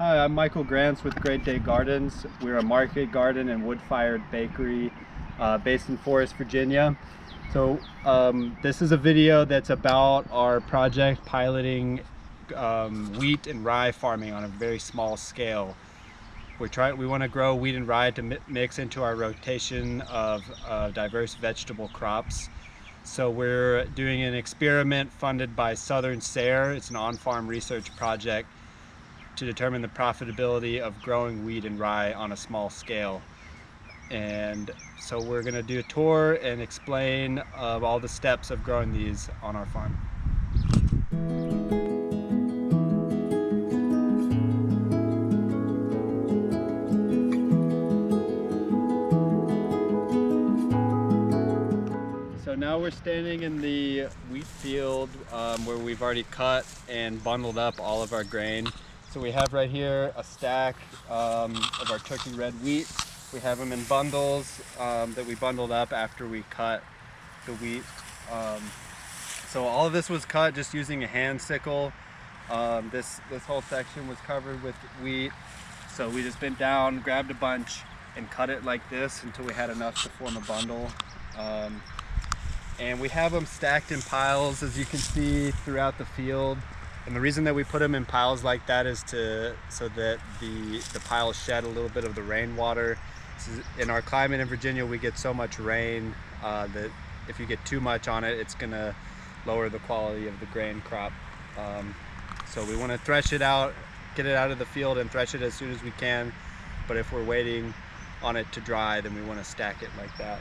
Hi, I'm Michael Grants with Great Day Gardens. We're a market garden and wood-fired bakery based in Forest, Virginia. So this is a video that's about our project piloting wheat and rye farming on a very small scale. We want to grow wheat and rye to mix into our rotation of diverse vegetable crops. So we're doing an experiment funded by Southern SARE. It's an on-farm research project to determine the profitability of growing wheat and rye on a small scale. And so we're going to do a tour and explain all the steps of growing these on our farm. So now we're standing in the wheat field where we've already cut and bundled up all of our grain. So we have right here a stack of our turkey red wheat. We have them in bundles that we bundled up after we cut the wheat. So all of this was cut just using a hand sickle. This whole section was covered with wheat. So we just bent down, grabbed a bunch, and cut it like this until we had enough to form a bundle. And we have them stacked in piles, as you can see, throughout the field. And the reason that we put them in piles like that is so that the piles shed a little bit of the rainwater. In our climate in Virginia, we get so much rain that if you get too much on it, it's gonna lower the quality of the grain crop. So we want to thresh it out, get it out of the field and thresh it as soon as we can. But if we're waiting on it to dry, then we want to stack it like that.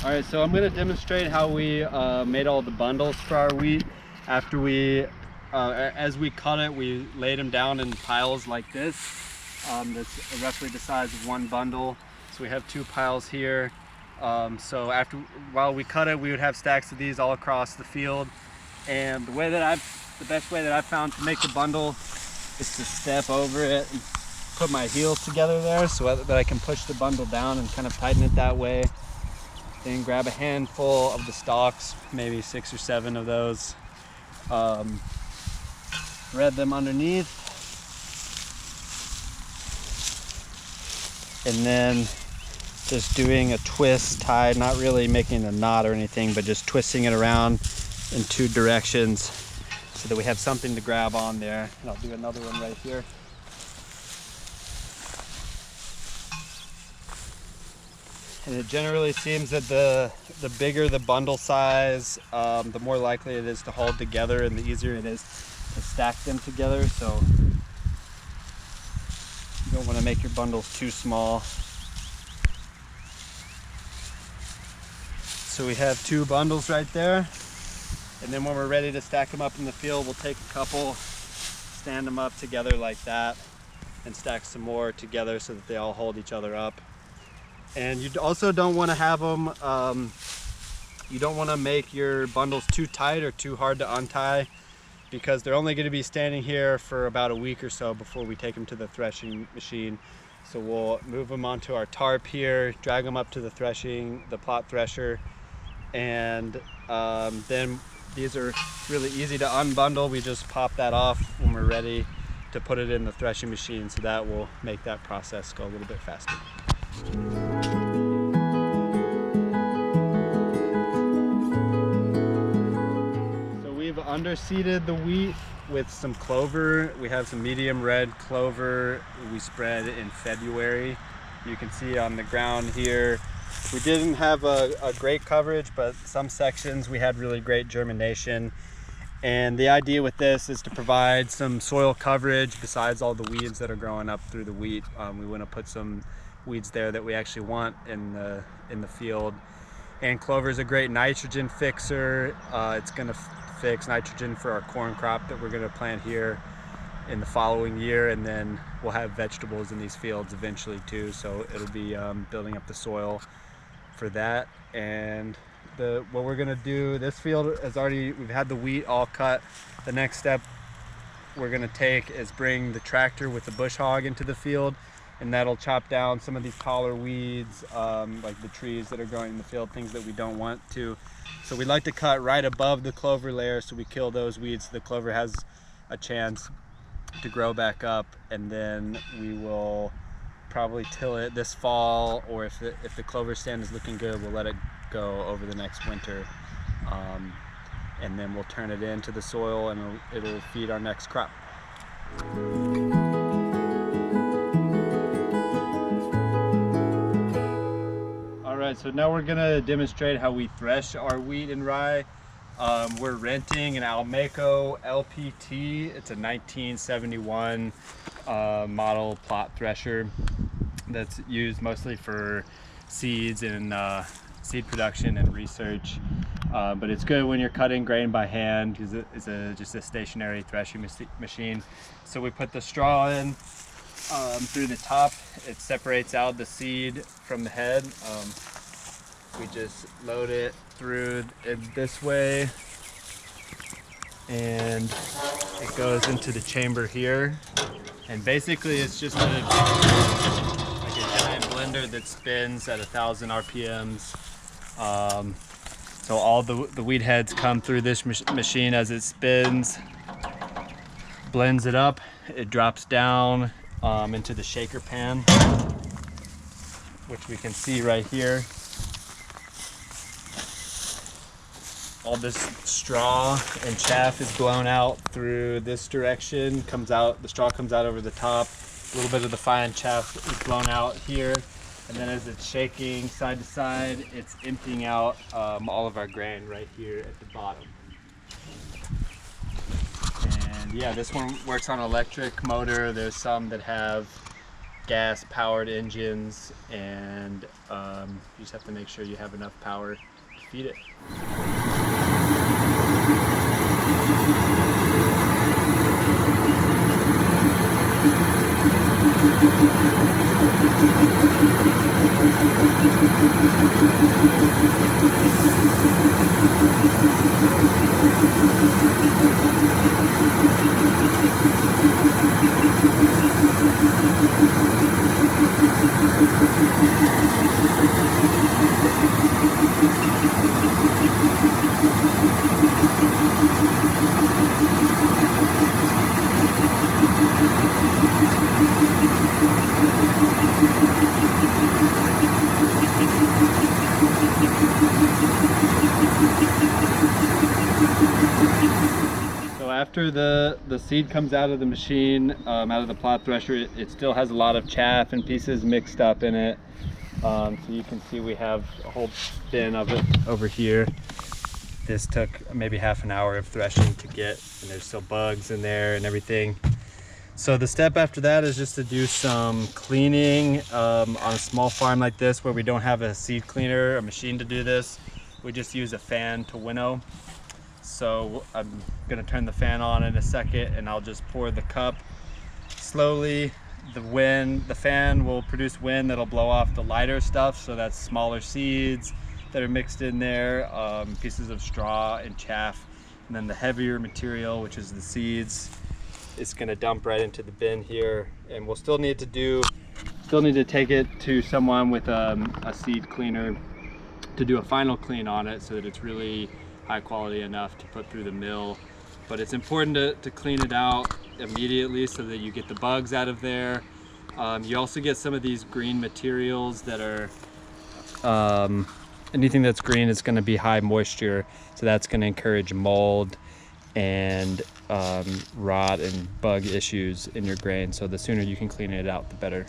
All right, so I'm going to demonstrate how we made all the bundles for our wheat. After as we cut it, we laid them down in piles like this. That's roughly the size of one bundle. So we have two piles here. So while we cut it, we would have stacks of these all across the field. And the best way that I've found to make the bundle is to step over it and put my heels together there so that I can push the bundle down and kind of tighten it that way. Then grab a handful of the stalks, maybe 6 or 7 of those, thread them underneath, and then just doing a twist tie, not really making a knot or anything, but just twisting it around in 2 directions so that we have something to grab on there. And I'll do another one right here. And it generally seems that the bigger the bundle size, the more likely it is to hold together and the easier it is to stack them together. So you don't want to make your bundles too small. So we have 2 bundles right there. And then when we're ready to stack them up in the field, we'll take a couple, stand them up together like that, and stack some more together so that they all hold each other up. And you also don't want to have them, you don't want to make your bundles too tight or too hard to untie, because they're only going to be standing here for about a week or so before we take them to the threshing machine. So we'll move them onto our tarp here, drag them up to the plot thresher, and then these are really easy to unbundle. We just pop that off when we're ready to put it in the threshing machine, so that will make that process go a little bit faster. So we've underseeded the wheat with some clover. We have some medium red clover we spread in February. You can see on the ground here, we didn't have a great coverage, but some sections we had really great germination. And the idea with this is to provide some soil coverage besides all the weeds that are growing up through the wheat. We want to put some weeds there that we actually want in the field. And clover is a great nitrogen fixer. It's going to fix nitrogen for our corn crop that we're going to plant here in the following year, and then we'll have vegetables in these fields eventually too, so it'll be building up the soil for that. And what we're going to do, this field we've had the wheat all cut. The next step we're going to take is bring the tractor with the bush hog into the field, and that'll chop down some of these taller weeds, like the trees that are growing in the field, things that we don't want to. So we like to cut right above the clover layer so we kill those weeds. The clover has a chance to grow back up, and then we will probably till it this fall, or if the clover stand is looking good, we'll let it go over the next winter, and then we'll turn it into the soil and it'll feed our next crop. All right, so now we're gonna demonstrate how we thresh our wheat and rye. We're renting an Almaco LPT. It's a 1971 model plot thresher that's used mostly for seeds and seed production and research. But it's good when you're cutting grain by hand because it's just a stationary threshing machine. So we put the straw in through the top. It separates out the seed from the head. We just load it through it this way, and it goes into the chamber here. And basically it's just like a giant blender that spins at 1,000 RPMs. So all the wheat heads come through this machine as it spins, blends it up, it drops down into the shaker pan, which we can see right here. All this straw and chaff is blown out through this direction, the straw comes out over the top, a little bit of the fine chaff is blown out here, and then as it's shaking side to side, it's emptying out all of our grain right here at the bottom. And yeah, this one works on electric motor. There's some that have gas powered engines, and you just have to make sure you have enough power to feed it. So after the seed comes out of the machine, out of the plot thresher, it still has a lot of chaff and pieces mixed up in it. So you can see we have a whole bin of it over here. This took maybe half an hour of threshing to get, and there's still bugs in there and everything. So the step after that is just to do some cleaning on a small farm like this where we don't have a seed cleaner, a machine to do this. We just use a fan to winnow. So I'm gonna turn the fan on in a second, and I'll just pour the cup slowly. The fan will produce wind that'll blow off the lighter stuff, so that's smaller seeds that are mixed in there, pieces of straw and chaff, and then the heavier material, which is the seeds, it's going to dump right into the bin here. And we'll still need to take it to someone with a seed cleaner to do a final clean on it so that it's really high quality enough to put through the mill. But it's important to clean it out immediately so that you get the bugs out of there. You also get some of these green materials that are anything that's green is going to be high moisture, so that's going to encourage mold and rot and bug issues in your grain. So the sooner you can clean it out, the better.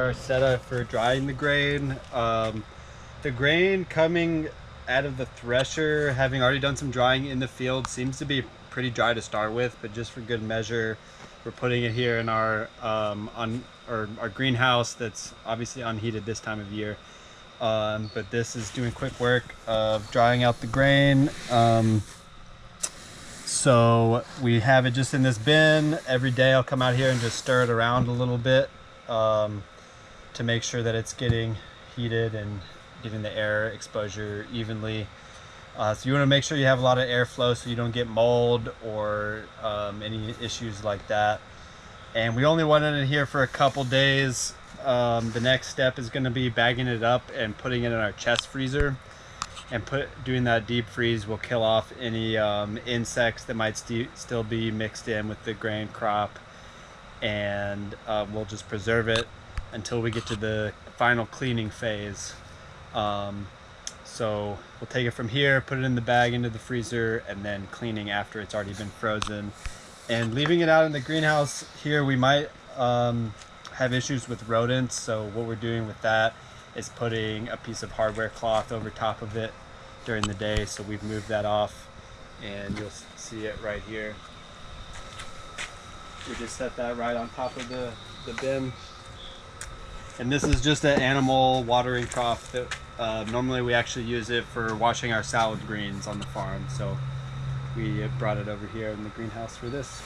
our setup for drying the grain. The grain coming out of the thresher, having already done some drying in the field, seems to be pretty dry to start with, but just for good measure, we're putting it here in our our greenhouse that's obviously unheated this time of year. But this is doing quick work of drying out the grain. So we have it just in this bin. Every day I'll come out here and just stir it around a little bit to make sure that it's getting heated and getting the air exposure evenly. So you want to make sure you have a lot of airflow so you don't get mold or any issues like that. And we only want it in here for a couple days. The next step is going to be bagging it up and putting it in our chest freezer. And doing that deep freeze will kill off any insects that might still be mixed in with the grain crop. And we'll just preserve it until we get to the final cleaning phase. So we'll take it from here, put it in the bag into the freezer, and then cleaning after it's already been frozen. And leaving it out in the greenhouse here, we might have issues with rodents. So what we're doing with that is putting a piece of hardware cloth over top of it during the day. So we've moved that off, and you'll see it right here. We just set that right on top of the bin. And this is just an animal watering trough that normally we actually use it for washing our salad greens on the farm. So we brought it over here in the greenhouse for this.